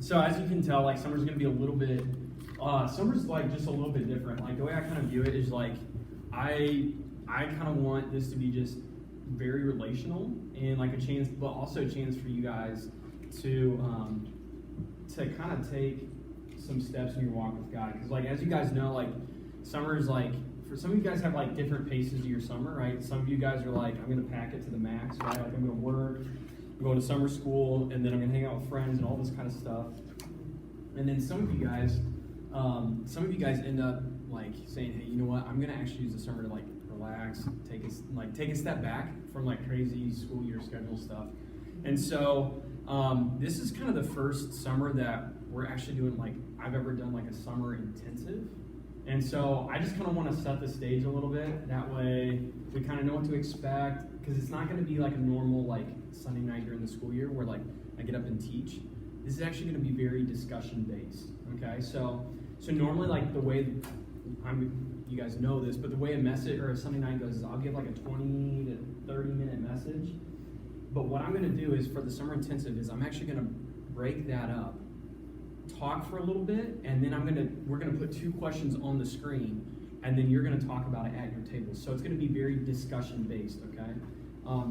So as you can tell, like summer's gonna be a little bit, summer's like just a little bit different. Like the way I kind of view it is like, I kind of want this to be just very relational and like a chance, but also a chance for you guys to kind of take some steps in your walk with God. Because like as you guys know, like summer is like, for some of you guys have like different paces of your summer, right? Some of you guys are like, I'm gonna pack it to the max, right? Like I'm gonna work, I'm going to summer school, and then I'm gonna hang out with friends and all this kind of stuff. And then some of you guys end up like saying, hey, you know what? I'm gonna actually use the summer to like relax, take a step back from like crazy school year schedule stuff. And so this is kind of the first summer that we're actually doing like I've ever done like a summer intensive. And so I just kind of want to set the stage a little bit. That way we kind of know what to expect, because it's not going to be like a normal like Sunday night during the school year where like I get up and teach. This is actually going to be very discussion based. Okay, so normally like the way you guys know this, but the way a message or a Sunday night goes is I'll give like a 20 to 30 minute message. But what I'm going to do is for the summer intensive is I'm actually going to break that up, talk for a little bit, and then we're gonna put 2 questions on the screen, and then you're gonna talk about it at your table. So it's gonna be very discussion based, okay?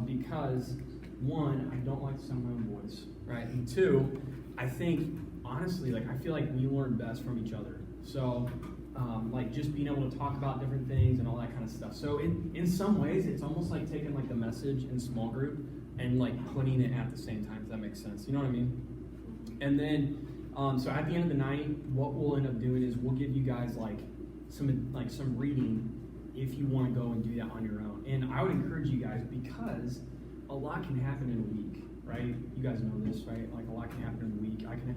Because 1, I don't like to sound my own voice, right? And 2, I think honestly, like I feel like we learn best from each other. So like just being able to talk about different things and all that kind of stuff. So in some ways, it's almost like taking like the message in small group and like putting it at the same time. Does that make sense? You know what I mean? And then so at the end of the night, what we'll end up doing is we'll give you guys like some reading if you want to go and do that on your own. And I would encourage you guys, because a lot can happen in a week, right? You guys know this, right? Like a lot can happen in a week. I'm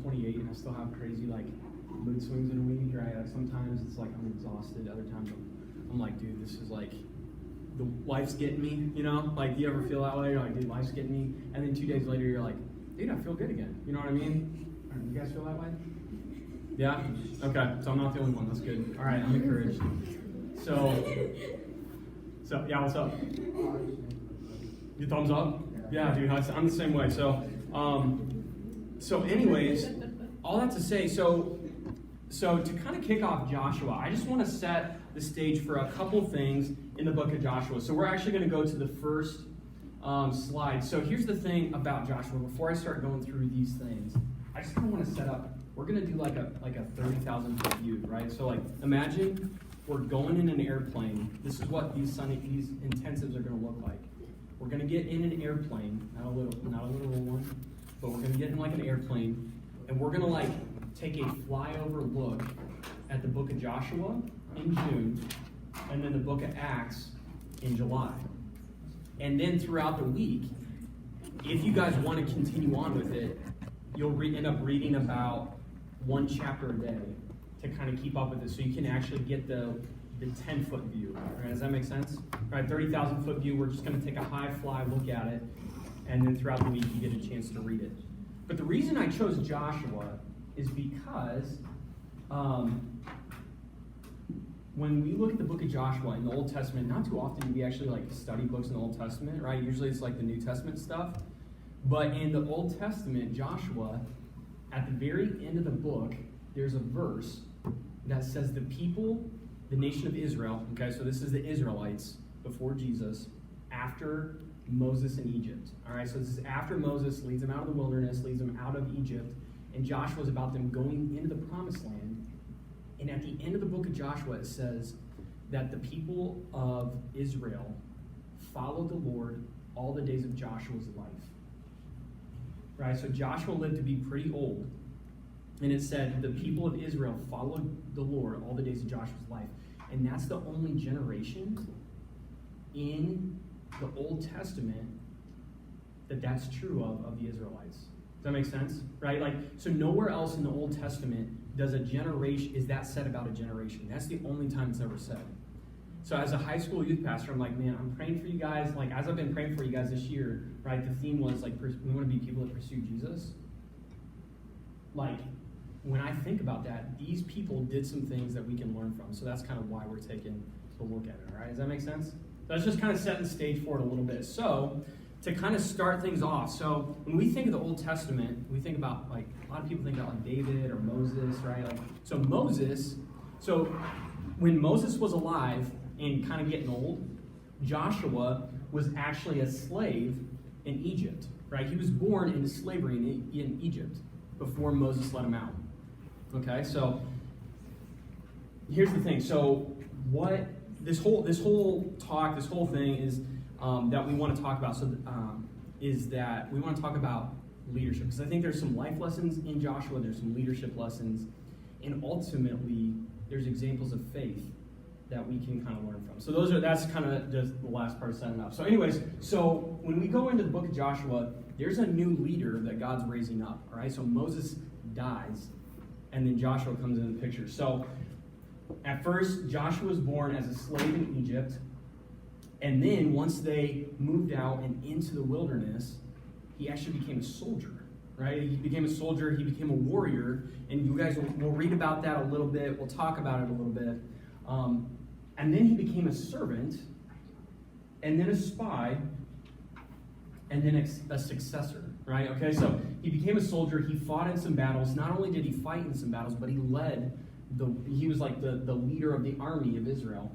28 and I still have crazy like mood swings in a week, right? Like sometimes it's like I'm exhausted. Other times I'm like, dude, this is like the life's getting me, you know? Like, do you ever feel that way? You're like, dude, life's getting me. And then 2 days later, you're like, dude, I feel good again. You know what I mean? You guys feel that way? Yeah? Okay, so I'm not the only one. That's good. All right, I'm encouraged. So yeah, what's up? Your thumbs up? Yeah, dude, I'm the same way. So anyways, all that to say, so to kind of kick off Joshua, I just want to set the stage for a couple things in the book of Joshua. So we're actually going to go to the first slide. So here's the thing about Joshua. Before I start going through these things, I just kind of want to set up. We're going to do like a 30,000 foot view, right? So like imagine we're going in an airplane. This is what these intensives are going to look like. We're going to get in an airplane, not a little one, but we're going to get in like an airplane, and we're going to like take a flyover look at the book of Joshua in June, and then the book of Acts in July. And then throughout the week, if you guys want to continue on with it, you'll end up reading about 1 chapter a day to kind of keep up with it, so you can actually get the 10-foot view. Right? Does that make sense? All right, 30,000 foot view. We're just going to take a high fly look at it, and then throughout the week you get a chance to read it. But the reason I chose Joshua is because when we look at the book of Joshua in the Old Testament, not too often do we actually like study books in the Old Testament, right? Usually it's like the New Testament stuff. But in the Old Testament, Joshua, at the very end of the book, there's a verse that says the people, the nation of Israel, okay, so this is the Israelites before Jesus, after Moses in Egypt. All right, so this is after Moses leads them out of the wilderness, leads them out of Egypt, and Joshua's about them going into the promised land. And at the end of the book of Joshua, it says that the people of Israel followed the Lord all the days of Joshua's life. Right, so Joshua lived to be pretty old. And it said the people of Israel followed the Lord all the days of Joshua's life. And that's the only generation in the Old Testament that's true of the Israelites. Does that make sense? Right? Like, so nowhere else in the Old Testament is that said about a generation. That's the only time it's ever said. So as a high school youth pastor, I'm like, man, I'm praying for you guys. Like, as I've been praying for you guys this year, right, the theme was, like, we want to be people that pursue Jesus. Like, when I think about that, these people did some things that we can learn from. So that's kind of why we're taking a look at it, all right? Does that make sense? Let's just kind of set the stage for it a little bit. So to kind of start things off. So when we think of the Old Testament, we think about, like, a lot of people think about like David or Moses, right? Like, so when Moses was alive and kind of getting old, Joshua was actually a slave in Egypt, right? He was born into slavery in Egypt before Moses let him out. Okay, so here's the thing. So what this whole thing is that we want to talk about. So is that we want to talk about leadership, because I think there's some life lessons in Joshua. There's some leadership lessons, and ultimately there's examples of faith that we can kind of learn from. So that's kind of just the last part of setting up. So anyways, so when we go into the book of Joshua, there's a new leader that God's raising up. All right, so Moses dies, and then Joshua comes into the picture. So at first, Joshua was born as a slave in Egypt, and then once they moved out and into the wilderness, he actually became a soldier, right? He became a soldier, he became a warrior, and you guys will read about that a little bit, we'll talk about it a little bit. And then he became a servant, and then a spy, and then a successor, right? Okay, so he became a soldier, he fought in some battles. Not only did he fight in some battles, but he was like the leader of the army of Israel.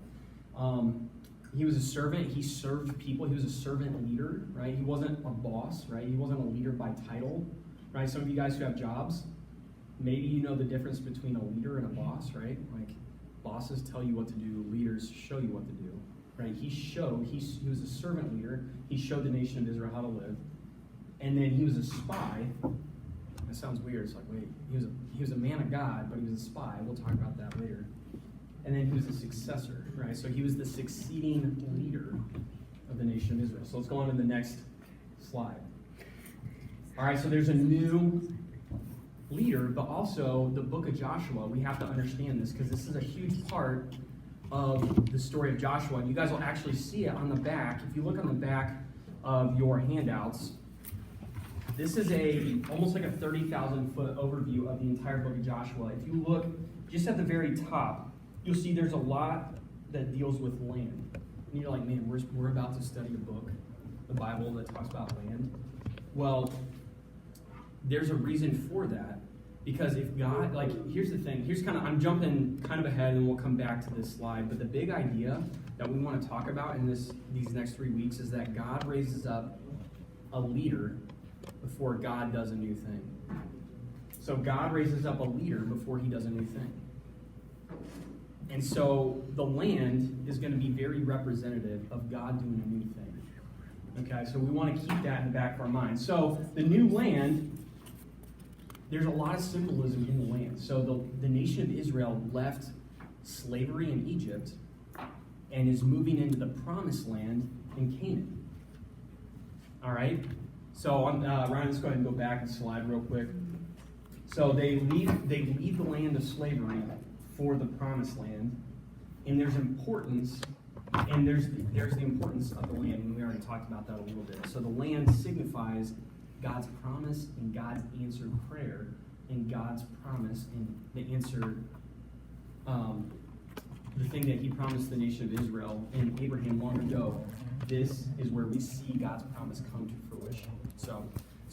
He was a servant, he served people, he was a servant leader, right? He wasn't a boss, right? He wasn't a leader by title, right? Some of you guys who have jobs, maybe you know the difference between a leader and a boss, right? Like, bosses tell you what to do, leaders show you what to do, right? He was a servant leader, he showed the nation of Israel how to live, and then he was a spy. That sounds weird, it's like, wait, he was a man of God, but he was a spy, we'll talk about that later. And then he was a successor, right? So he was the succeeding leader of the nation of Israel. So let's go on to the next slide. All right, so there's a new leader, but also the book of Joshua, we have to understand this because this is a huge part of the story of Joshua. And you guys will actually see it on the back. If you look on the back of your handouts, this is almost like a 30,000 foot overview of the entire book of Joshua. If you look just at the very top, you'll see there's a lot that deals with land. And you're like, man, we're about to study a book, the Bible, that talks about land. Well, there's a reason for that. Because if God, like, here's the thing. I'm jumping kind of ahead and we'll come back to this slide. But the big idea that we want to talk about in these next 3 weeks is that God raises up a leader before God does a new thing. So God raises up a leader before he does a new thing. And so the land is going to be very representative of God doing a new thing. Okay, so we want to keep that in the back of our mind. So the new land, there's a lot of symbolism in the land. So the nation of Israel left slavery in Egypt and is moving into the promised land in Canaan. All right? So Ryan, let's go ahead and go back and slide real quick. So they leave the land of slavery for the promised land, and there's importance, and there's the importance of the land, and we already talked about that a little bit. So the land signifies God's promise and God's answered prayer, and God's promise and the answer, the thing that he promised the nation of Israel and Abraham long ago. This is where we see God's promise come to fruition. So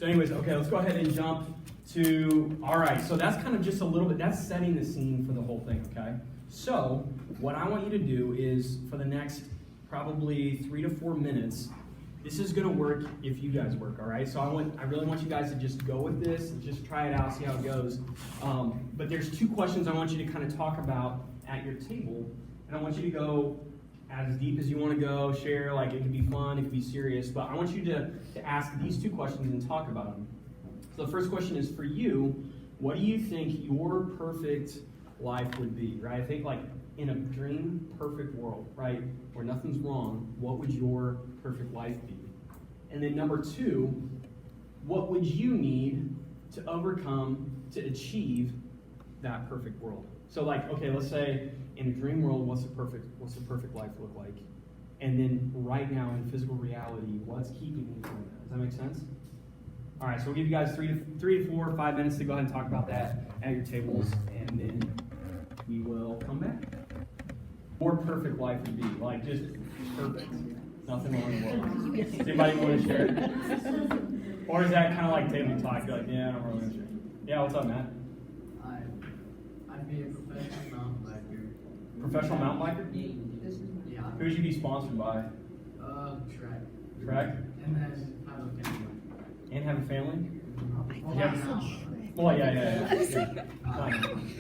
anyways, okay, let's go ahead and jump to, all right, so that's kind of just a little bit, that's setting the scene for the whole thing, okay? So what I want you to do is, for the next probably 3 to 4 minutes, this is going to work if you guys work, all right? So I really want you guys to just go with this and just try it out, see how it goes. But there's 2 questions I want you to kind of talk about at your table, and I want you to go as deep as you want to go, share, like it can be fun, it can be serious, but I want you to ask these 2 questions and talk about them. So the first question is for you, what do you think your perfect life would be, right? I think like in a dream perfect world, right, where nothing's wrong, what would your perfect life be? And then number 2, what would you need to overcome, to achieve that perfect world? So like, okay, let's say in a dream world, what's the perfect life look like? And then right now in physical reality, what's keeping you from that? Does that make sense? All right, so we'll give you guys 3 to 4 or 5 minutes to go ahead and talk about that at your tables, and then we will come back. More perfect life would be, like just perfect. Nothing wrong in the world. Does anybody want to share it? Or is that kind of like table talk? You're like, yeah, I don't really want to share. Yeah, what's up, Matt? I'd be a professional mountain biker. Professional mountain biker? Yeah. Who would you be sponsored by? Trek. Trek? And then have a family. And have a family? Well, Yeah. not now. Well, yeah.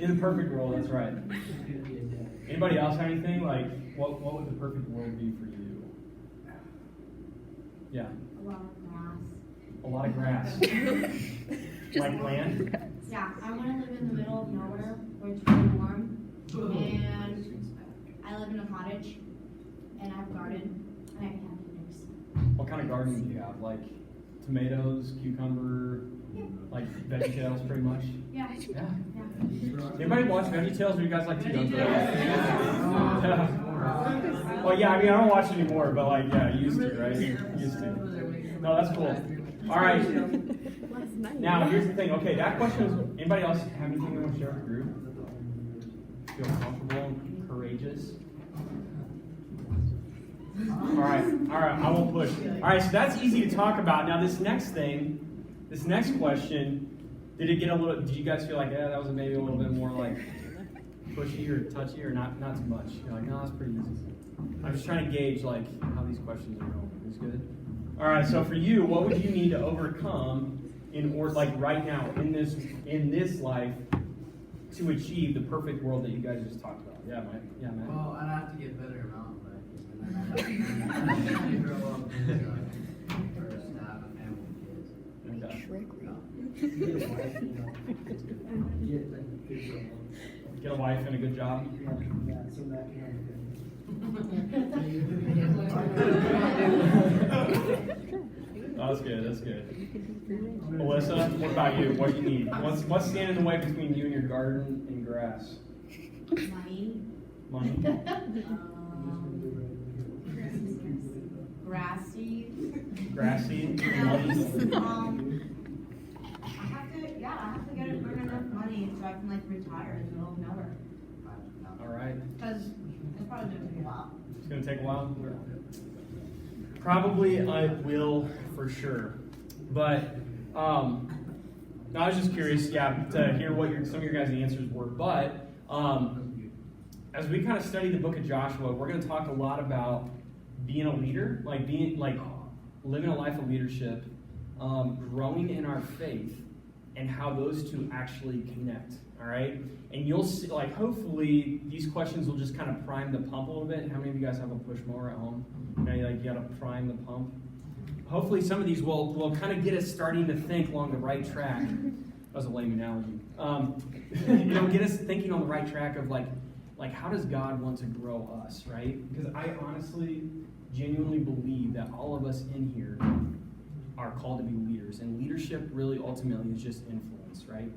In the perfect world, that's right. Anybody else have anything? Like, what would the perfect world be for you? Yeah. A lot of grass. A lot of grass. Like land? Yeah, I want to live in the middle of nowhere where it's really warm. And I live in a cottage. And I have a garden. And I can have picnics. What kind of garden do you have? Like tomatoes, cucumber, like VeggieTales, pretty much? Yeah. Yeah. Anybody watch VeggieTales, or you guys like to go? Well, yeah, I mean, I don't watch it anymore, but like, yeah, used to, right? Used to. No, that's cool. All right. Now, here's the thing. Okay, that question is, anybody else have anything they want to share with the group? Feel comfortable and courageous? All right, I won't push. All right, so that's easy to talk about. Now, this next question, did you guys feel like, yeah, that was maybe a little bit more like pushy or touchy, or not too much? You're like, no, that's pretty easy. I'm just trying to gauge like how these questions are going. Is good? All right, so for you, what would you need to overcome in order, like right now, in this life, to achieve the perfect world that you guys just talked about? Yeah, Mike. Yeah, Matt. Well, I'd have to get better at mountain biking. And then I'd have to grow up and first have a family with kids. Get a wife and a good job. That's good. That's good. Melissa, what about you? What do you need? What's standing in the way between you and your garden and grass? Money. Money. Grassy. Grassy. Money. I have to earn enough money so I can like retire in the middle of nowhere. All right. Because it's probably going to take a while. It's going to take a while? Probably I will for sure. But I was just curious, to hear what some of your guys' answers were. But as we kind of study the book of Joshua, we're going to talk a lot about being a leader, living a life of leadership, growing in our faith, and how those two actually connect. All right, and you'll see, hopefully these questions will just kind of prime the pump a little bit. How many of you guys have a push mower at home? You got to prime the pump. Hopefully some of these will kind of get us starting to think along the right track. That was a lame analogy. Get us thinking on the right track of like how does God want to grow us, right? Because I honestly, genuinely believe that all of us in here are called to be leaders, and leadership really ultimately is just influence, right?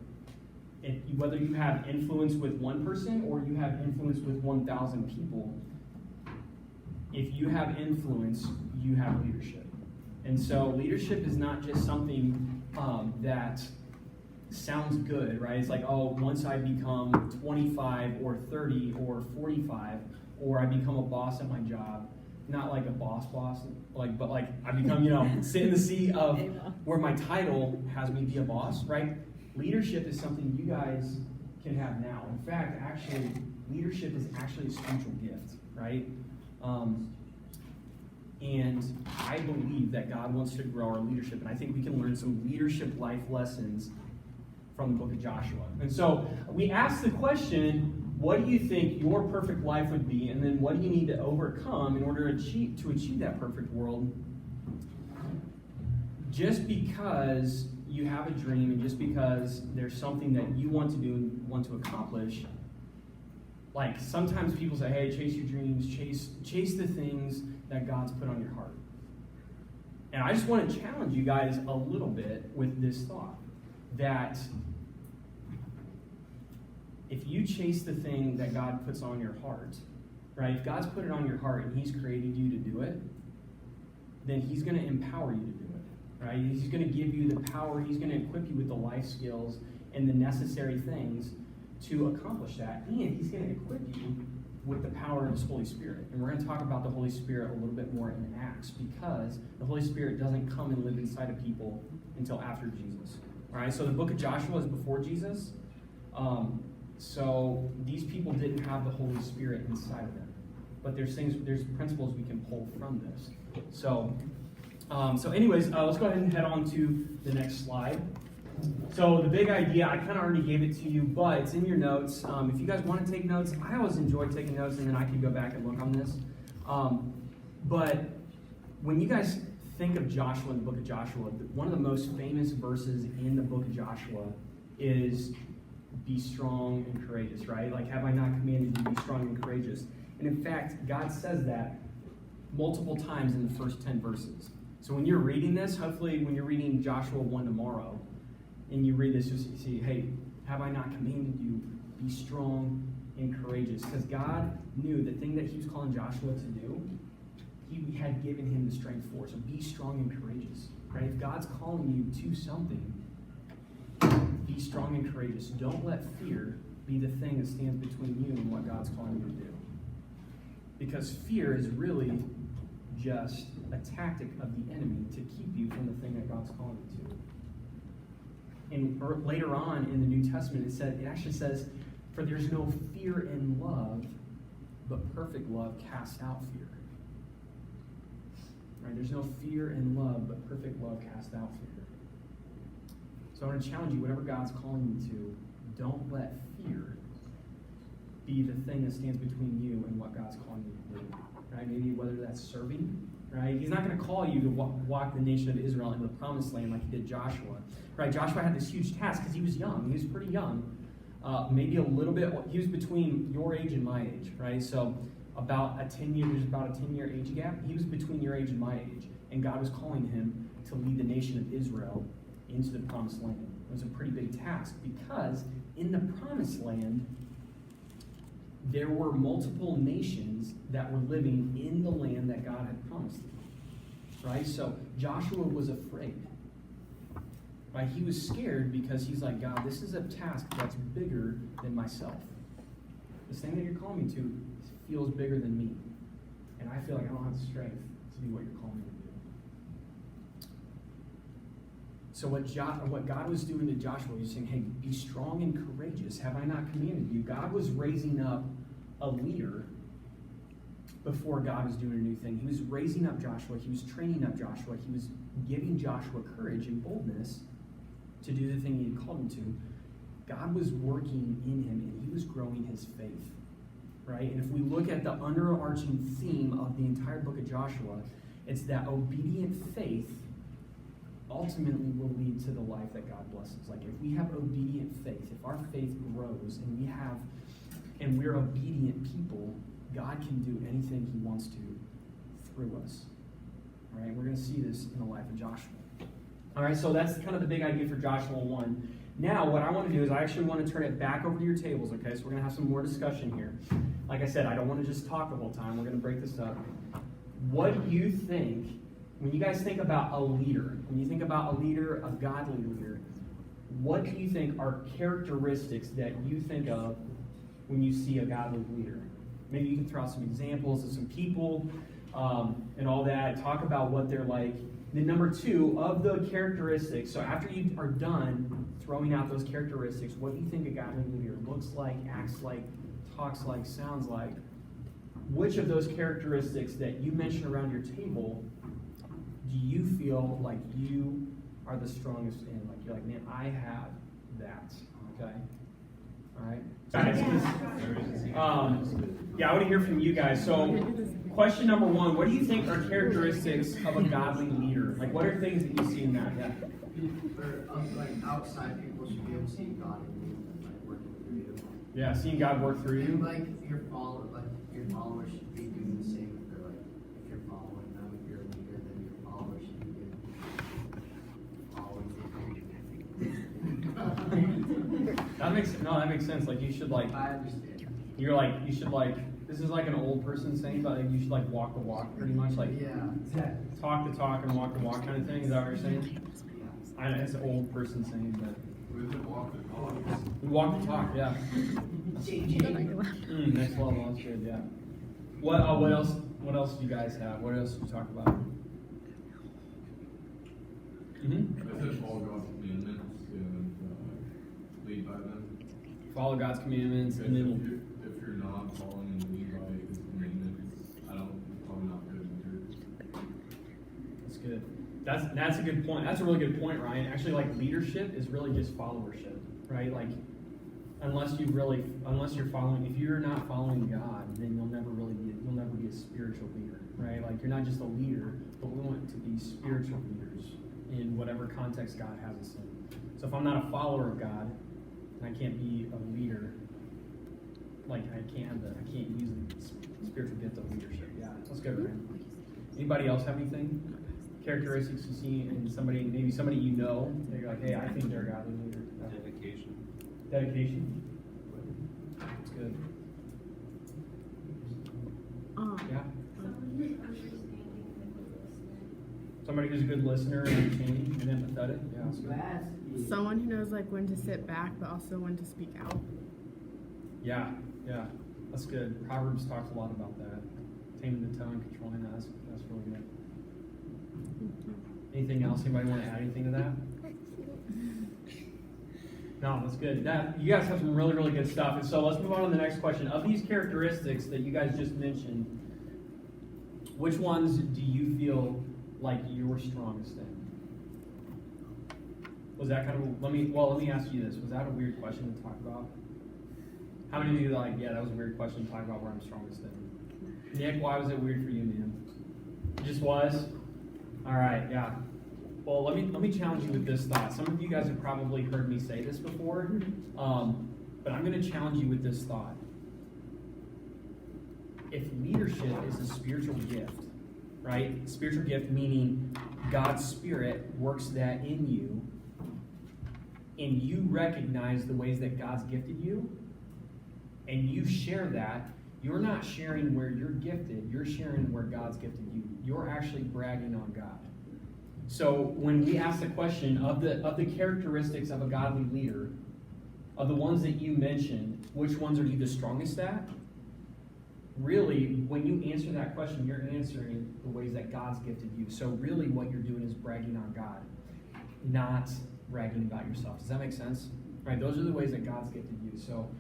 Whether you have influence with one person or you have influence with 1,000 people, if you have influence, you have leadership. And so leadership is not just something that sounds good, right? It's like, oh, once I become 25 or 30 or 45, or I become a boss at my job, not like a boss, but I become, sit in the seat of where my title has me be a boss, right? Leadership is something you guys can have now. In fact, actually, leadership is actually a spiritual gift, right? And I believe that God wants to grow our leadership, and I think we can learn some leadership life lessons from the book of Joshua. And so we asked the question, what do you think your perfect life would be, and then what do you need to overcome in order to achieve that perfect world? Just because you have a dream, and just because there's something that you want to do and want to accomplish, like sometimes people say, hey, chase your dreams, chase the things that God's put on your heart. And I just want to challenge you guys a little bit with this thought, that if you chase the thing that God puts on your heart, right? If God's put it on your heart and He's created you to do it, then He's going to empower you to do it, right? He's going to give you the power. He's going to equip you with the life skills and the necessary things to accomplish that. And He's going to equip you with the power of his Holy Spirit. And we're going to talk about the Holy Spirit a little bit more in Acts, because the Holy Spirit doesn't come and live inside of people until after Jesus. All right, so the book of Joshua is before Jesus. So these people didn't have the Holy Spirit inside of them. But there's principles we can pull from this. So anyways, let's go ahead and head on to the next slide. So the big idea, I kind of already gave it to you, but it's in your notes. If you guys want to take notes, I always enjoy taking notes, and then I can go back and look on this. But when you guys think of Joshua in the book of Joshua, one of the most famous verses in the book of Joshua is be strong and courageous, right? Like, have I not commanded you to be strong and courageous? And in fact, God says that multiple times in the first 10 verses. So when you're reading this, hopefully when you're reading Joshua 1 tomorrow, and you read this, you'll see, hey, have I not commanded you, be strong and courageous? Because God knew the thing that he was calling Joshua to do, he had given him the strength for. So be strong and courageous, right? If God's calling you to something, be strong and courageous. Don't let fear be the thing that stands between you and what God's calling you to do. Because fear is really just a tactic of the enemy to keep you from the thing that God's calling you to. And later on in the New Testament, it actually says, for there's no fear in love, but perfect love casts out fear. Right? There's no fear in love, but perfect love casts out fear. So I want to challenge you, whatever God's calling you to, don't let fear be the thing that stands between you and what God's calling you to do. Right? Maybe whether that's serving, right? He's not going to call you to walk the nation of Israel into the promised land like he did Joshua. Right? Joshua had this huge task because he was young. He was pretty young. Maybe a little bit, he was between your age and my age, right? So there's about a 10-year age gap. He was between your age and my age. And God was calling him to lead the nation of Israel into the promised land. It was a pretty big task because in the promised land, there were multiple nations that were living in the land that God had promised them. Right? So Joshua was afraid. Right? He was scared because he's like, God, this is a task that's bigger than myself. This thing that you're calling me to feels bigger than me. And I feel like I don't have the strength to do what you're calling me to do. So what God was doing to Joshua, he was saying, hey, be strong and courageous. Have I not commanded you? God was raising up a leader before God was doing a new thing. He was raising up Joshua. He was training up Joshua. He was giving Joshua courage and boldness to do the thing he had called him to. God was working in him, and he was growing his faith. Right? And if we look at the underarching theme of the entire book of Joshua, it's that obedient faith ultimately will lead to the life that God blesses. Like, if we have obedient faith, if our faith grows and we're obedient people, God can do anything he wants to through us. All right, we're going to see this in the life of Joshua. All right, so that's kind of the big idea for Joshua 1. Now, what I want to do is I actually want to turn it back over to your tables, okay? So we're going to have some more discussion here. Like I said, I don't want to just talk the whole time. We're going to break this up. What do you think, when you guys think about a leader, when you think about a leader, a godly leader, what do you think are characteristics that you think of when you see a godly leader? Maybe you can throw out some examples of some people and all that. Talk about what they're like. Then number 2, of the characteristics, so after you are done throwing out those characteristics, what do you think a godly leader looks like, acts like, talks like, sounds like? Which of those characteristics that you mentioned around your table do you feel like you are the strongest in? Like, you're like, man, I have that. Okay? All right? Guys, I want to hear from you guys. So, question number 1, what do you think are characteristics of a godly leader? Like, what are things that you see in that? Yeah. Like, outside people should be able to see God in you, like, working through you. Yeah, seeing God work through you. And, like, your followers should be doing the same. If they're like, if you're following them, if you're a leader, then your followers should be doing That makes sense. Like, you should, like, I understand. This is like an old person saying, but like, you should like walk the walk, pretty much, like, Yeah, exactly. talk the talk and walk the walk kind of thing. Is that what you're saying? Yeah. I know it's an old person saying, but We live walk the talk. We walk the talk, yeah. Next level, that's good, yeah. What else? What else do you guys have? What else do you talk about? I said follow God's commandments and lead by them. Follow God's commandments, and then If you're not following and lead by His commandments, probably not good either. that's good. That's a good point. That's a really good point, Ryan. Actually, like leadership is really just followership, right? Like unless you're following, if you're not following God, then you'll never be a spiritual leader, right? Like you're not just a leader, but we want to be spiritual leaders in whatever context God has us in. So if I'm not a follower of God, then I can't be a leader. Like I can't use the spiritual gift of leadership. Yeah, let's go, Ryan. Anybody else have anything? Characteristics you see in somebody, maybe somebody you know, that you're like, hey, I think they're a godly leader. Dedication. Dedication. That's good. Yeah. Somebody who's a good listener and understanding and empathetic. Yeah, that's good. Someone who knows like when to sit back, but also when to speak out. Yeah, that's good. Proverbs talks a lot about that. Taming the tongue, controlling that. That's really good. Anything else? Anybody want to add anything to that? No, that's good. You guys have some really, really good stuff. And so let's move on to the next question. Of these characteristics that you guys just mentioned, which ones do you feel like you were strongest in? Was that kind of, let me ask you this. Was that a weird question to talk about? How many of you are like, yeah, that was a weird question to talk about where I'm strongest in? Nick, why was it weird for you, man? It just was? All right, yeah. Well, let me challenge you with this thought. Some of you guys have probably heard me say this before, but I'm going to challenge you with this thought. If leadership is a spiritual gift, right? Spiritual gift meaning God's Spirit works that in you, and you recognize the ways that God's gifted you, and you share that, you're not sharing where you're gifted, you're sharing where God's gifted you. You're actually bragging on God. So when we ask the question of the characteristics of a godly leader, of the ones that you mentioned, which ones are you the strongest at? Really, when you answer that question, you're answering the ways that God's gifted you. So really what you're doing is bragging on God, not bragging about yourself. Does that make sense? Right? Those are the ways that God's gifted you. So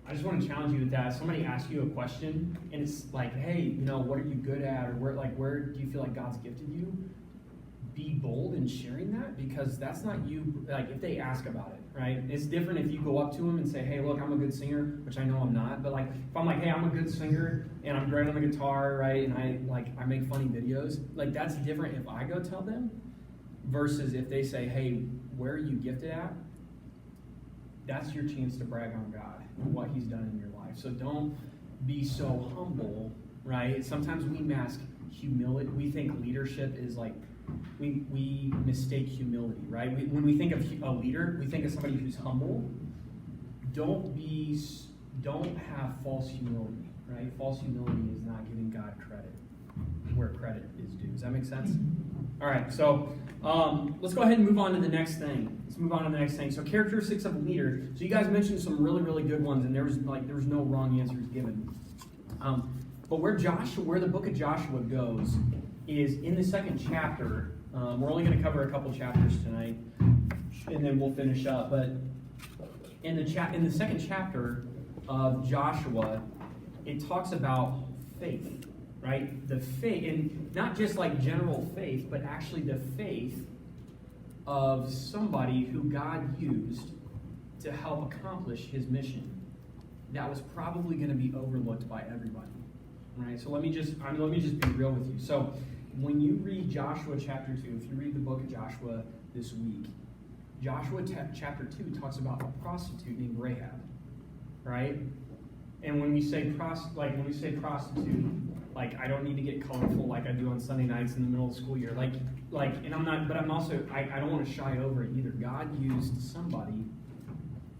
I just want to challenge you with that. If somebody asks you a question and it's like, hey, what are you good at? Or where do you feel like God's gifted you? Be bold in sharing that, because that's not you. Like if they ask about it, right? It's different if you go up to them and say, hey, look, I'm a good singer, which I know I'm not. But like if I'm like, hey, I'm a good singer and I'm great on the guitar, right? And I make funny videos. Like that's different if I go tell them versus if they say, hey, where are you gifted at? That's your chance to brag on God and what He's done in your life. So don't be so humble, right? Sometimes we mask humility. We think leadership is like, we mistake humility, right? When we think of a leader, we think of somebody who's humble. Don't have false humility, right? False humility is not giving God credit where credit is due. Does that make sense? All right, so let's go ahead and move on to the next thing. So characteristics of a leader. So you guys mentioned some really, really good ones, and there was no wrong answers given. But where the book of Joshua goes is in the second chapter. We're only going to cover a couple chapters tonight, and then we'll finish up. But in the second chapter of Joshua, it talks about faith, right? The faith, and not just like general faith, but actually the faith of somebody who God used to help accomplish His mission. That was probably going to be overlooked by everybody, right? So let me just be real with you. So when you read Joshua chapter 2, if you read the book of Joshua this week, Joshua chapter 2 talks about a prostitute named Rahab, right? And when we say prostitute, like I don't need to get colorful like I do on Sunday nights in the middle of the school year. And I'm not, but I'm also, I don't want to shy over it either. God used somebody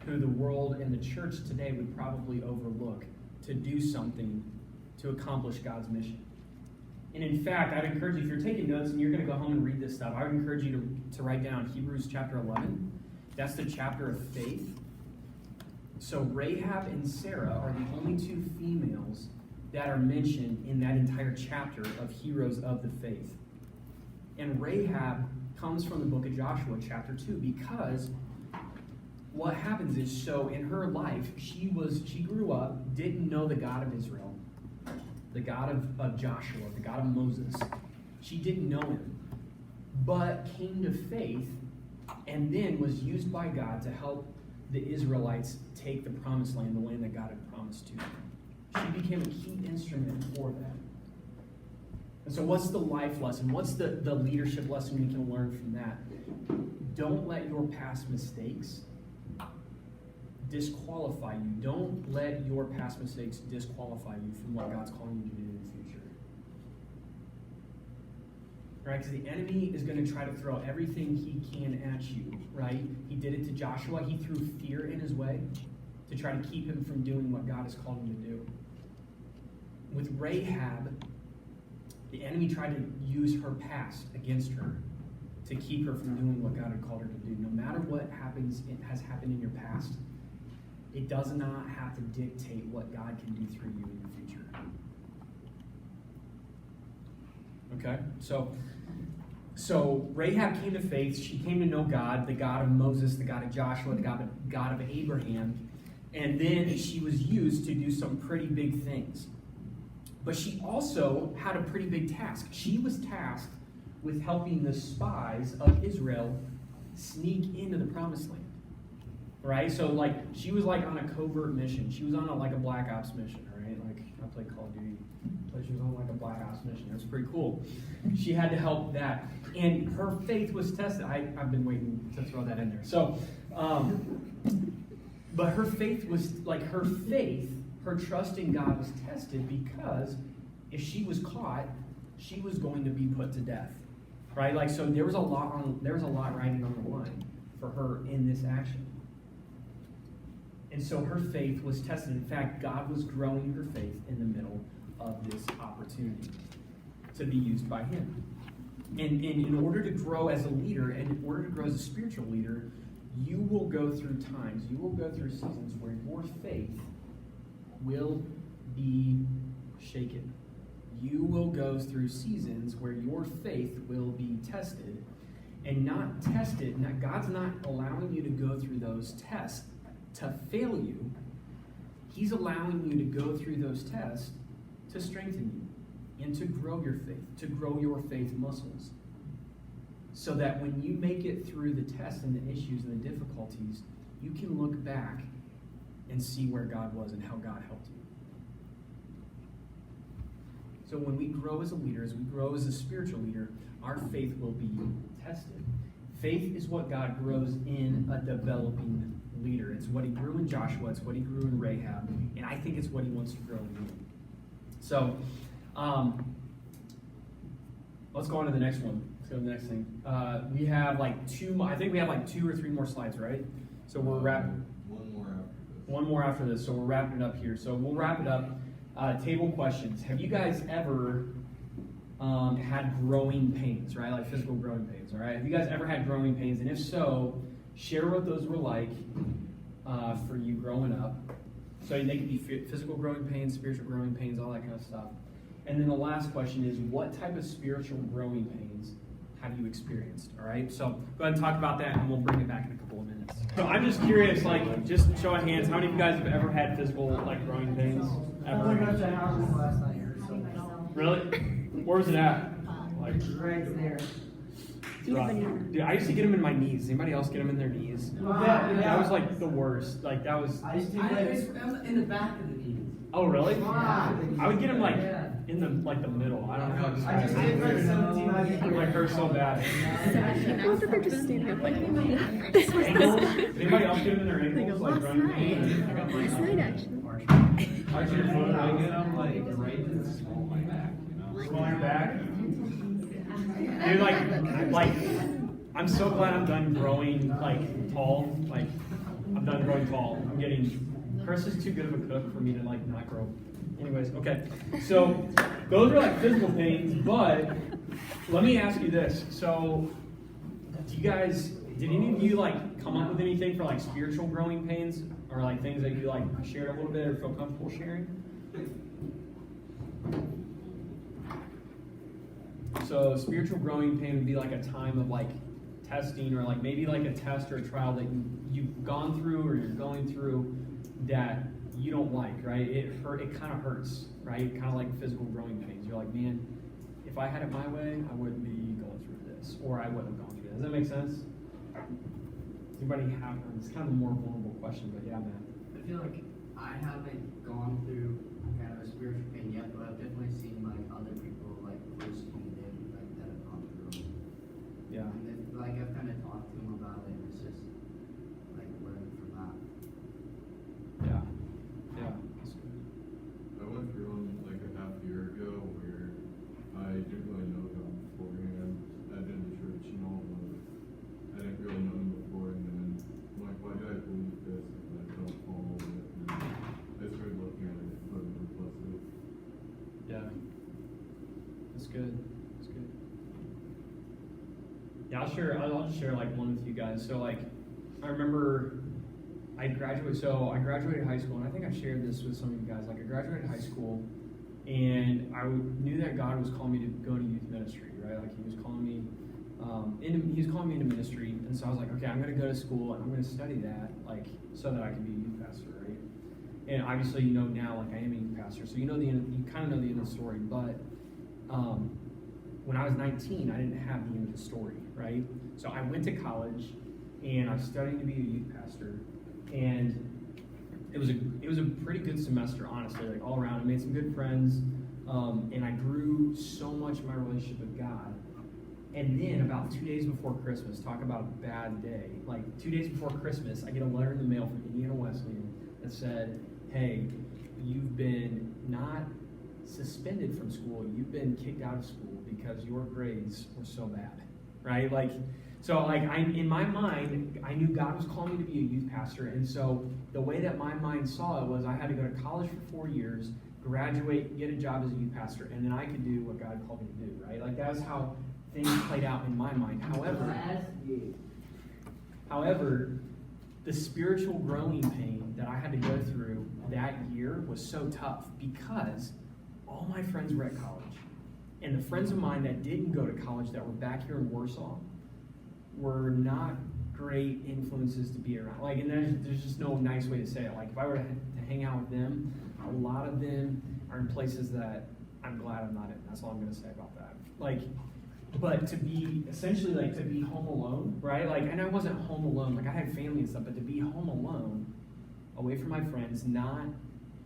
who the world and the church today would probably overlook to do something to accomplish God's mission. And in fact, I'd encourage you, if you're taking notes and you're going to go home and read this stuff, I would encourage you to write down Hebrews chapter 11. That's the chapter of faith. So Rahab and Sarah are the only two females that are mentioned in that entire chapter of heroes of the faith. And Rahab comes from the book of Joshua, chapter 2, because what happens is, so in her life, she grew up, didn't know the God of Israel, the God of Joshua, the God of Moses. She didn't know him, but came to faith and then was used by God to help the Israelites take the promised land, the land that God had promised to them. She became a key instrument for that. And so what's the life lesson? What's the leadership lesson we can learn from that? Don't let your past mistakes disqualify you. Don't let your past mistakes disqualify you from what God's calling you to do in the future. Right? Because the enemy is going to try to throw everything he can at you, right? He did it to Joshua. He threw fear in his way to try to keep him from doing what God has called him to do. With Rahab, the enemy tried to use her past against her to keep her from doing what God had called her to do. No matter what has happened in your past, it does not have to dictate what God can do through you in the future. Okay? So Rahab came to faith. She came to know God, the God of Moses, the God of Joshua, the God of Abraham. And then she was used to do some pretty big things. But she also had a pretty big task. She was tasked with helping the spies of Israel sneak into the promised land. Right? So she was on a covert mission. She was on a Black Ops mission, right? I played Call of Duty. So she was on a Black Ops mission. It was pretty cool. She had to help that. And her faith was tested. I've been waiting to throw that in there. So, but her faith was, her trust in God was tested because if she was caught, she was going to be put to death. Right? So there was a lot riding on the line for her in this action. And so her faith was tested. In fact, God was growing her faith in the middle of this opportunity to be used by him. And in order to grow as a leader, and in order to grow as a spiritual leader, you will go through times, you will go through seasons where your faith will be shaken. You will go through seasons where your faith will be tested. And not tested, God's not allowing you to go through those tests to fail you. He's allowing you to go through those tests to strengthen you and to grow your faith, to grow your faith muscles. So that when you make it through the tests and the issues and the difficulties, you can look back and see where God was and how God helped you. So when we grow as a leader, as we grow as a spiritual leader, our faith will be tested. Faith is what God grows in a developing leader. It's what he grew in Joshua. It's what he grew in Rahab. And I think it's what he wants to grow in you. So, let's go on to the next one. Let's go to the next thing. We have I think we have 2 or 3 more slides, right? So we're wrapping. One more after this. So we're wrapping it up here. So we'll wrap it up. Table questions. Have you guys ever had growing pains, right? Like physical growing pains, all right? Have you guys ever had growing pains? And if so, share what those were like for you growing up. So they could be physical growing pains, spiritual growing pains, all that kind of stuff. And then the last question is, what type of spiritual growing pains have you experienced? All right, so go ahead and talk about that, and we'll bring it back in a couple of minutes. So I'm just curious, just show of hands, how many of you guys have ever had physical growing pains? Ever? Really? Where was it at? Right there. Dude, I used to get them in my knees. Does anybody else get them in their knees? That was the worst. That was. I used to in the back of the knees. Oh really? Yeah. I would get them in the the middle. I don't know how to I describe just it. did 17. It hurt so bad. I wonder if they're just standing up Ankles? Did anybody else get them in their ankles? last growing night. pains? I got mine. Last night, actually. I get them right in the small of my back, Small on your back. Dude, I'm so glad I'm done growing tall. I'm done growing tall. Chris is too good of a cook for me to not grow. Anyways, okay. So those are physical pains, but let me ask you this. So do you guys Did any of you like come up with anything for like spiritual growing pains, or like things that you like shared a little bit or feel comfortable sharing? So spiritual growing pain would be like a time of like testing, or like maybe like a test or a trial that you've gone through or you're going through that you don't like, right? It kind of hurts, right? Kind of like physical growing pains. You're like, man, if I had it my way, I wouldn't be going through this, or I wouldn't have gone through that. Does that make sense? Anybody have? It's kind of a more vulnerable question, but yeah, man. I feel like I haven't gone through kind of a spiritual pain yet, but I've definitely seen like other people like close to me like that have gone through it. Yeah. And then like I've kind of talked to them about it, and it's just like learning from that. Yeah. Yeah. That's good. I went through one like a half year ago where I didn't really know God beforehand. I'd been to church, you know, but I didn't really know him before, and then I'm like, why do I believe this if I don't follow it? And I started looking at it a little more closely. Yeah. That's good. That's good. Yeah, I'll just share like one with you guys. So like, I remember I graduated high school, and I think I shared this with some of you guys. Like, I graduated high school, and I knew that God was calling me to go to youth ministry, right? Like, He was calling me into ministry, and so I was like, okay, I'm going to go to school and I'm going to study that, like, so that I can be a youth pastor, right? And obviously, you know now, like, I am a youth pastor, so you kind of know the end of the story. But when I was 19, I didn't have the end of the story, right? So I went to college, and I was studying to be a youth pastor. And it was a pretty good semester, honestly, like all around. I made some good friends, and I grew so much in my relationship with God. And then about 2 days before Christmas, talk about a bad day. Like 2 days before Christmas, I get a letter in the mail from Indiana Wesleyan that said, "Hey, you've been not suspended from school. You've been kicked out of school because your grades were so bad." Right? Like. So, like, in my mind, I knew God was calling me to be a youth pastor, and so the way that my mind saw it was I had to go to college for 4 years, graduate, get a job as a youth pastor, and then I could do what God called me to do, right? Like, that was how things played out in my mind. However, the spiritual growing pain that I had to go through that year was so tough because all my friends were at college, and the friends of mine that didn't go to college that were back here in Warsaw were not great influences to be around. Like, and there's just no nice way to say it. Like, if I were to hang out with them, a lot of them are in places that I'm glad I'm not in. That's all I'm going to say about that. Like, but to be essentially like to be home alone, right? Like, and I wasn't home alone. Like, I had family and stuff, but to be home alone, away from my friends, not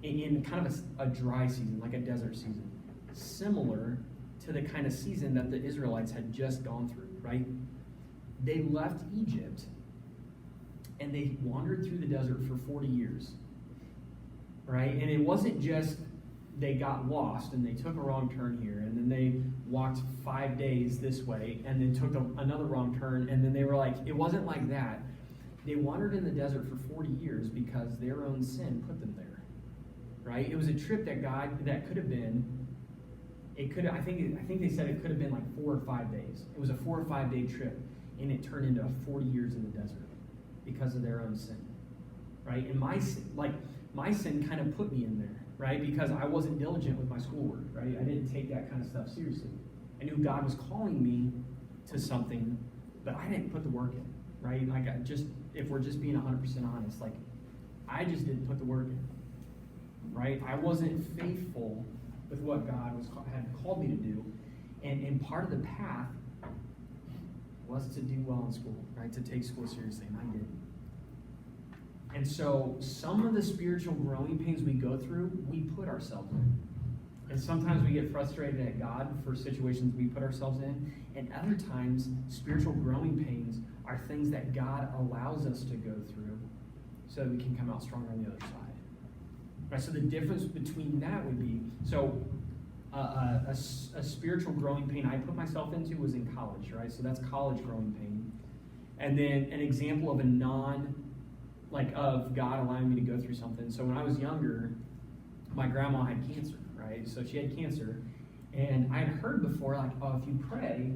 in kind of a dry season, like a desert season, similar to the kind of season that the Israelites had just gone through, right? They left Egypt, and they wandered through the desert for 40 years, right? And it wasn't just they got lost and they took a wrong turn here, and then they walked 5 days this way, and then took another wrong turn, and then they were like, it wasn't like that. They wandered in the desert for 40 years because their own sin put them there, right? It was a trip that could have been, I think they said it could have been like 4 or 5 days. It was a 4 or 5 day trip. And it turned into 40 years in the desert because of their own sin, right? And my sin kind of put me in there, right? Because I wasn't diligent with my schoolwork, right? I didn't take that kind of stuff seriously. I knew God was calling me to something, but I didn't put the work in, right? Like, if we're just being 100% honest, like, I just didn't put the work in, right? I wasn't faithful with what God had called me to do, and part of the path was to do well in school, right? To take school seriously, and I didn't. And so some of the spiritual growing pains we go through, we put ourselves in. And sometimes we get frustrated at God for situations we put ourselves in, and other times spiritual growing pains are things that God allows us to go through so that we can come out stronger on the other side. Right? So the difference between that would be, a spiritual growing pain I put myself into was in college, right? So that's college growing pain. And then an example of of God allowing me to go through something. So when I was younger, my grandma had cancer, right? So she had cancer. And I had heard before, like, oh, if you pray,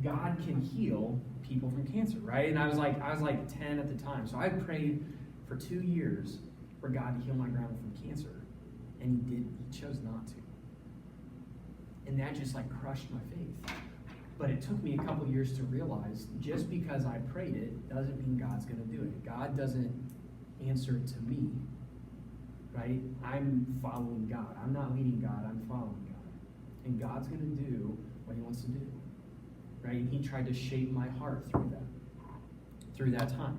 God can heal people from cancer, right? And I was like 10 at the time. So I prayed for 2 years for God to heal my grandma from cancer. And he chose not to. And that just like crushed my faith. But it took me a couple years to realize just because I prayed it doesn't mean God's going to do it. God doesn't answer to me, right? I'm following God. I'm not leading God, I'm following God. And God's going to do what he wants to do, right? And he tried to shape my heart through that time.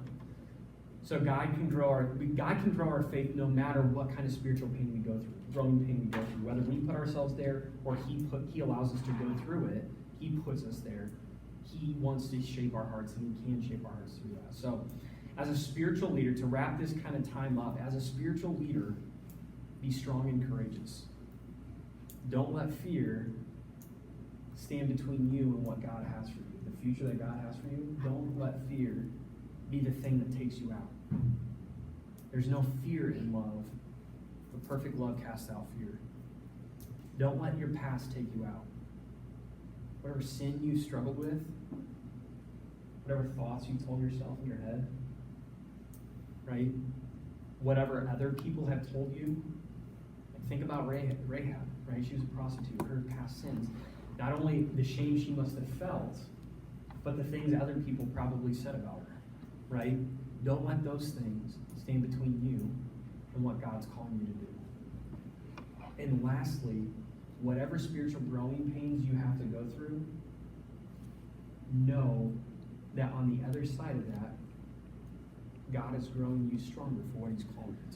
So God can grow our faith no matter what kind of spiritual pain we go through, growing pain we go through, whether we put ourselves there or he allows us to go through it. He puts us there. He wants to shape our hearts, and he can shape our hearts through that. So, as a spiritual leader, to wrap this kind of time up, as a spiritual leader, be strong and courageous. Don't let fear stand between you and what God has for you, the future that God has for you. Don't let fear be the thing that takes you out. There's no fear in love. The perfect love casts out fear. Don't let your past take you out. Whatever sin you struggled with, whatever thoughts you told yourself in your head, right? Whatever other people have told you. Like think about Rahab, right? She was a prostitute, her past sins. Not only the shame she must have felt, but the things other people probably said about her, right? Don't let those things stand between you and what God's calling you to do. And lastly, whatever spiritual growing pains you have to go through, know that on the other side of that, God is growing you stronger for what he's called you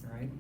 to. All right?